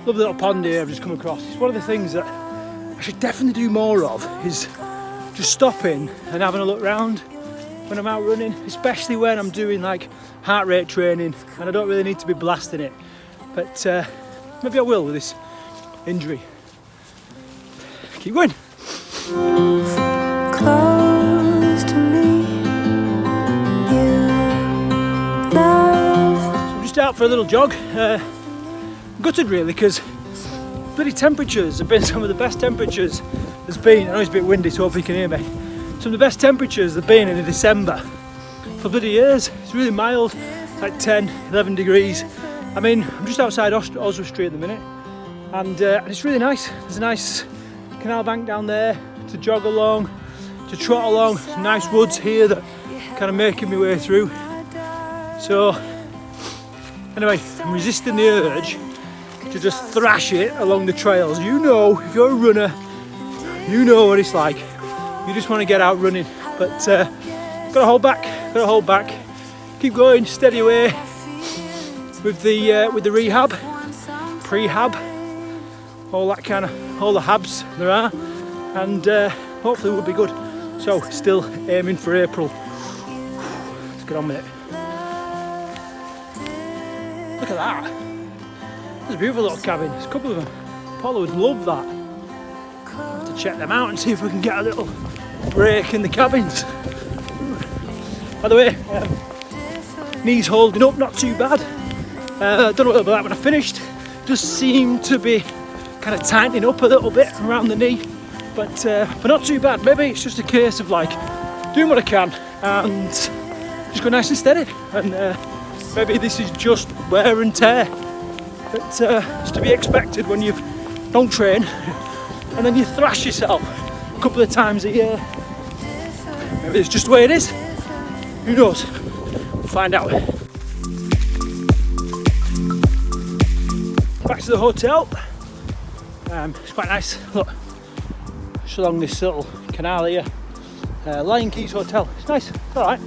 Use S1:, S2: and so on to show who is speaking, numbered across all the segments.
S1: Lovely little pond here I've just come across. It's one of the things that I should definitely do more of, is just stopping and having a look round when I'm out running, especially when I'm doing like heart rate training and I don't really need to be blasting it. But maybe I will with this injury. Keep going.
S2: Close to me,
S1: So I'm just out for a little jog. Gutted really, because bloody temperatures have been some of the best temperatures there's been. I know it's a bit windy, so hopefully you can hear me. Some of the best temperatures there've been in December for bloody years. It's really mild, like 10, 11 degrees. I mean, I'm just outside Oswald Street at the minute, and it's really nice. There's a nice canal bank down there to jog along, to trot along. Some nice woods here that kind of making my way through. So anyway, I'm resisting the urge to just thrash it along the trails. You know, if you're a runner, you know what it's like. You just want to get out running, but gotta hold back, keep going, steady away with the rehab, prehab, all that kind of, all the habs there are, and hopefully we'll be good. So still aiming for April. Let's get on with it. Look at that. There's a beautiful little cabin. There's a couple of them. Paula would love that. I'll have to check them out and see if we can get a little break in the cabins. By the way, knees holding up, not too bad. Don't know what about that when I finished. Just seemed to be kind of tightening up a little bit around the knee, but not too bad. Maybe it's just a case of like doing what I can and just go nice and steady. And maybe this is just wear and tear. But it's to be expected when you don't train and then you thrash yourself a couple of times a year. Maybe it's just the way it is. Who knows? We'll find out. Back to the hotel. It's quite nice. Look, just along this little canal here. Lion Keys Hotel. It's nice. It's all right.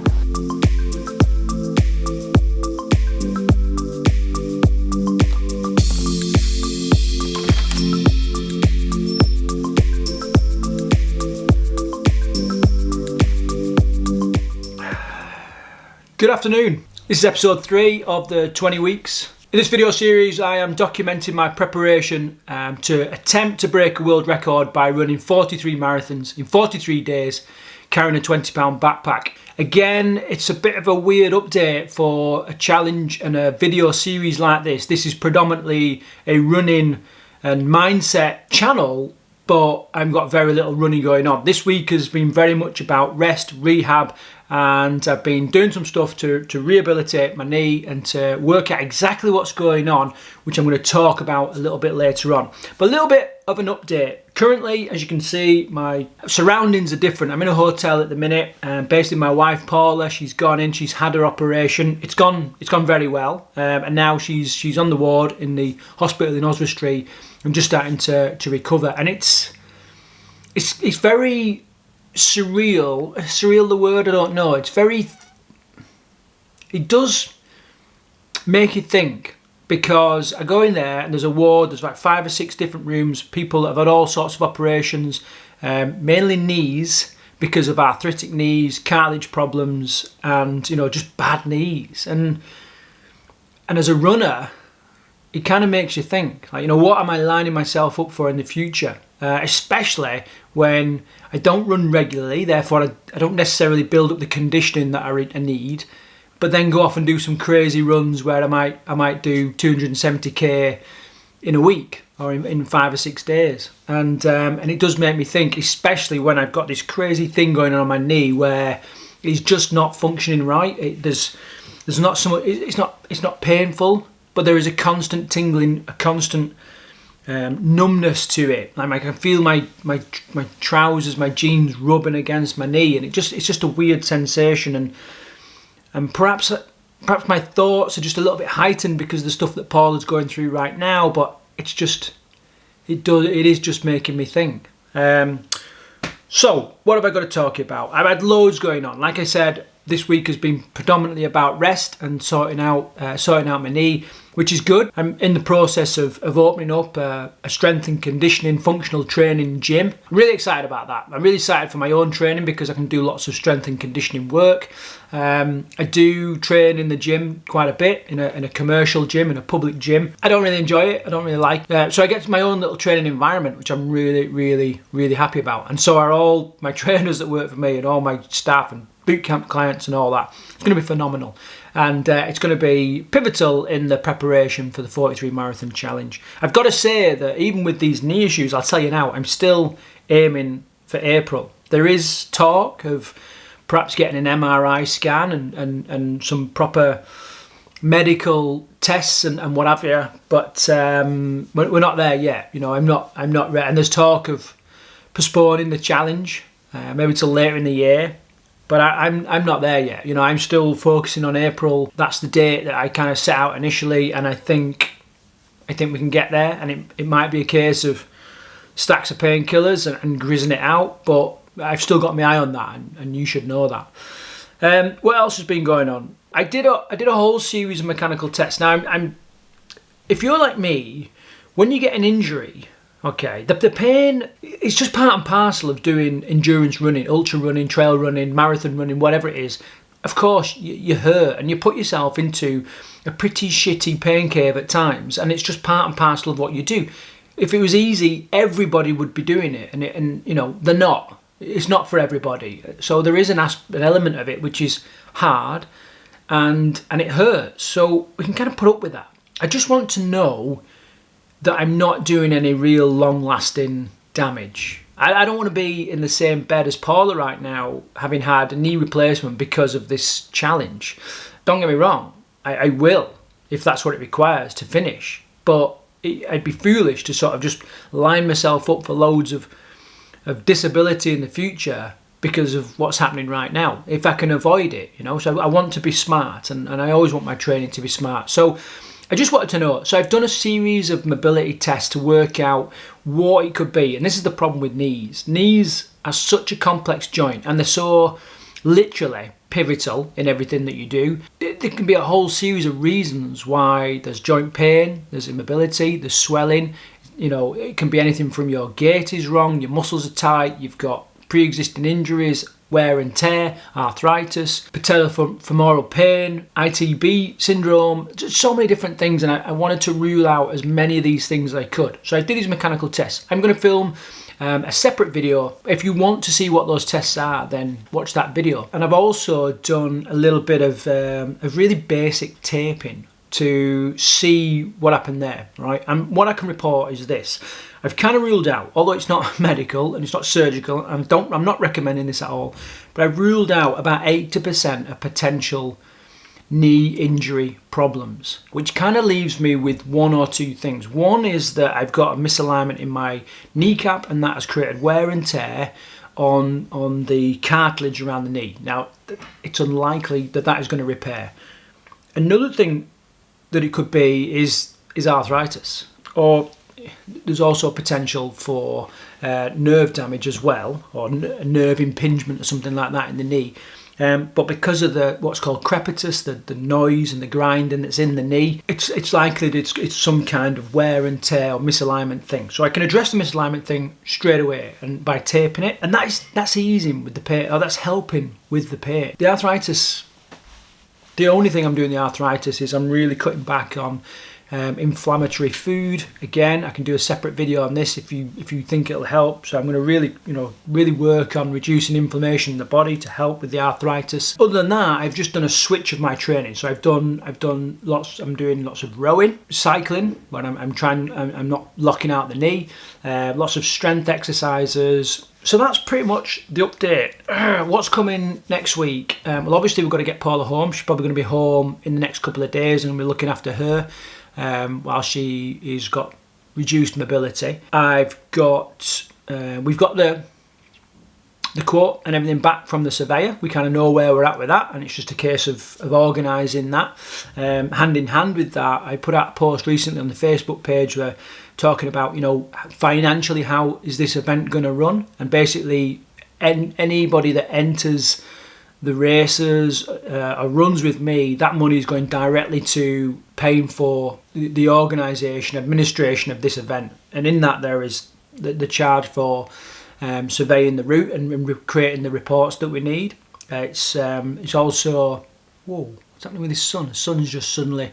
S1: Good afternoon. This is episode 3 of the 20 weeks. In this video series I am documenting my preparation to attempt to break a world record by running 43 marathons in 43 days, carrying a 20-pound backpack. Again, it's a bit of a weird update for a challenge and a video series like this. This is predominantly a running and mindset channel, but I've got very little running going on. This week has been very much about rest, rehab, and I've been doing some stuff to rehabilitate my knee and to work out exactly what's going on, which I'm going to talk about a little bit later on. But a little bit of an update. Currently, as you can see, my surroundings are different. I'm in a hotel at the minute, and basically my wife Paula, she's gone in, she's had her operation. It's gone very well, and now she's on the ward in the hospital in Oswald Street and just starting to recover. And it's very surreal the word, I don't know. It does make you think, because I go in there and there's a ward, there's like 5 or 6 different rooms, people that have had all sorts of operations, mainly knees, because of arthritic knees, cartilage problems, and just bad knees. And as a runner, it kind of makes you think, like, what am I lining myself up for in the future? Especially when I don't run regularly, therefore I don't necessarily build up the conditioning that I need, but then go off and do some crazy runs where I might do 270k in a week or in 5 or 6 days. And it does make me think, especially when I've got this crazy thing going on my knee where it's just not functioning right. There's not so much, it's not painful, but there is a constant tingling, a constant numbness to it. Like I can feel my trousers, my jeans rubbing against my knee, and it's just a weird sensation. And perhaps my thoughts are just a little bit heightened because of the stuff that Paul is going through right now. But it is just making me think. So what have I got to talk about? I've had loads going on. Like I said, this week has been predominantly about rest and sorting out my knee, which is good. I'm in the process of opening up a strength and conditioning functional training gym. I'm really excited about that. I'm really excited for my own training because I can do lots of strength and conditioning work. I do train in the gym quite a bit, in a commercial gym, in a public gym. I don't really enjoy it. I don't really like it. So I get to my own little training environment, which I'm really, really, really happy about. And so are all my trainers that work for me and all my staff and boot camp clients and all that. It's going to be phenomenal. And it's going to be pivotal in the preparation for the 43 Marathon Challenge. I've got to say that even with these knee issues, I'll tell you now, I'm still aiming for April. There is talk of perhaps getting an MRI scan and some proper medical tests and what have you, but we're not there yet. I'm not ready. And there's talk of postponing the challenge, maybe till later in the year. But I'm not there yet. I'm still focusing on April. That's the date that I kind of set out initially, and I think we can get there. And it might be a case of stacks of painkillers and grizzing it out, but I've still got my eye on that, and you should know that. What else has been going on? I did a whole series of mechanical tests. Now, if you're like me, when you get an injury, okay, the pain is just part and parcel of doing endurance running, ultra running, trail running, marathon running, whatever it is. Of course, you hurt and you put yourself into a pretty shitty pain cave at times, and it's just part and parcel of what you do. If it was easy, everybody would be doing it, and they're not. It's not for everybody. So there is an element of it which is hard, and it hurts. So we can kind of put up with that. I just want to know that I'm not doing any real long-lasting damage. I don't want to be in the same bed as Paula right now, having had a knee replacement because of this challenge. Don't get me wrong, I will, if that's what it requires to finish. But I'd be foolish to sort of just line myself up for loads of disability in the future because of what's happening right now, if I can avoid it, So I want to be smart, and I always want my training to be smart. So I just wanted to know. So I've done a series of mobility tests to work out what it could be. And this is the problem with knees. Knees are such a complex joint, and they're so literally pivotal in everything that you do. There can be a whole series of reasons why there's joint pain, there's immobility, there's swelling. It can be anything from your gait is wrong, your muscles are tight, you've got pre-existing injuries, wear and tear, arthritis, patellofemoral pain, ITB syndrome, just so many different things, and I wanted to rule out as many of these things as I could. So I did these mechanical tests. I'm going to film a separate video. If you want to see what those tests are, then watch that video. And I've also done a little bit of really basic taping to see what happened there, right? And what I can report is this. I've kind of ruled out, although it's not medical and it's not surgical, I'm not recommending this at all, but I've ruled out about 80% of potential knee injury problems, which kind of leaves me with one or two things. One is that I've got a misalignment in my kneecap, and that has created wear and tear on the cartilage around the knee. Now, it's unlikely that is going to repair. Another thing that it could be is arthritis, or there's also potential for nerve damage as well, or nerve impingement or something like that in the knee. But because of what's called crepitus, the noise and the grinding that's in the knee, it's likely that it's some kind of wear and tear or misalignment thing. So I can address the misalignment thing straight away and by taping it, and that's easing with the pain, or that's helping with the pain. The arthritis. The only thing I'm doing the arthritis is I'm really cutting back on inflammatory food. Again, I can do a separate video on this if you think it'll help. So I'm going to really work on reducing inflammation in the body to help with the arthritis. Other than that, I've just done a switch of my training. So I'm doing lots of rowing, cycling when I'm not locking out the knee, lots of strength exercises. So that's pretty much the update. What's coming next week? Well, obviously we've got to get Paula home. She's probably going to be home in the next couple of days, and we're looking after her while she's got reduced mobility. We've got the quote and everything back from the surveyor. We kind of know where we're at with that, and it's just a case of organising that. Hand in hand with that, I put out a post recently on the Facebook page where talking about, financially, how is this event going to run? And basically anybody that enters the races or runs with me, that money is going directly to paying for the organisation, administration of this event. And in that there is the charge for surveying the route and creating the reports that we need. It's also, whoa, what's happening with this sun? The sun's just suddenly...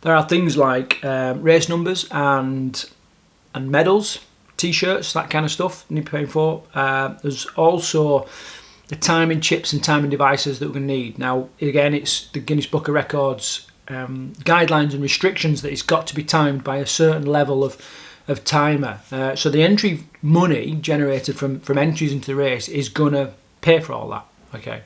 S1: There are things like race numbers and medals, t-shirts, that kind of stuff you need to pay for. There's also the timing chips and timing devices that we're going to need. Now, again, it's the Guinness Book of Records guidelines and restrictions that it's got to be timed by a certain level of timer. So the entry money generated from entries into the race is going to pay for all that. Okay.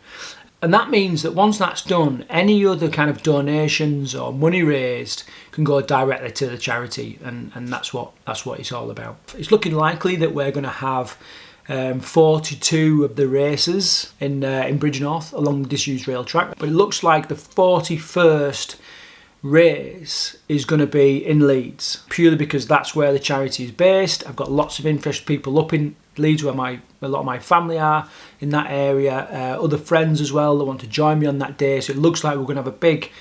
S1: And that means that once that's done, any other kind of donations or money raised can go directly to the charity, and that's what it's all about. It's looking likely that we're going to have 42 of the races in Bridgnorth along the disused rail track, but it looks like the 41st race is going to be in Leeds, purely because that's where the charity is based. I've got lots of interested people up in Leeds, where a lot of my family are in that area, other friends as well that want to join me on that day. So it looks like we're going to have a big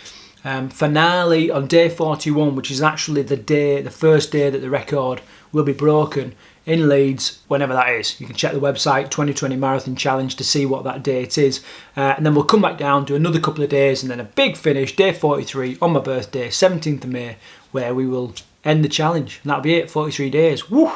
S1: finale on day 41, which is actually the first day that the record will be broken in Leeds, whenever that is. You can check the website 2020 Marathon Challenge to see what that date is, and then we'll come back down, do another couple of days, and then a big finish, day 43 on my birthday, 17th of May, where we will end the challenge, and that'll be it. 43 days. Woo!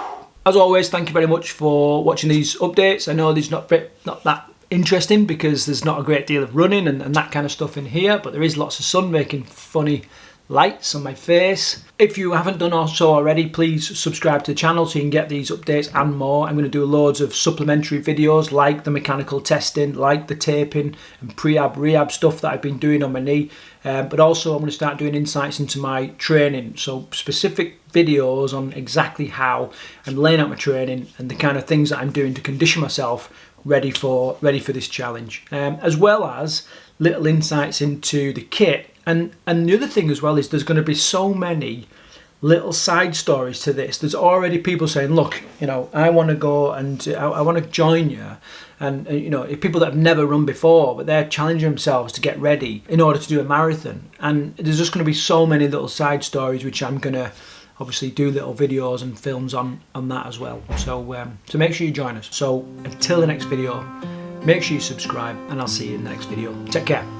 S1: As always, thank you very much for watching these updates. I know these not that interesting because there's not a great deal of running and that kind of stuff in here, but there is lots of sun making funny lights on my face. If you haven't done so already, please subscribe to the channel so you can get these updates and more. I'm going to do loads of supplementary videos like the mechanical testing, like the taping and pre-ab, rehab stuff that I've been doing on my knee, but also I'm going to start doing insights into my training, so specific videos on exactly how I'm laying out my training and the kind of things that I'm doing to condition myself ready for this challenge, as well as little insights into the kit. And the other thing as well is there's going to be so many little side stories to this. There's already people saying, look, I want to go and I want to join you. And people that have never run before, but they're challenging themselves to get ready in order to do a marathon. And there's just going to be so many little side stories, which I'm going to obviously do little videos and films on that as well. So make sure you join us. So until the next video, make sure you subscribe, and I'll see you in the next video. Take care.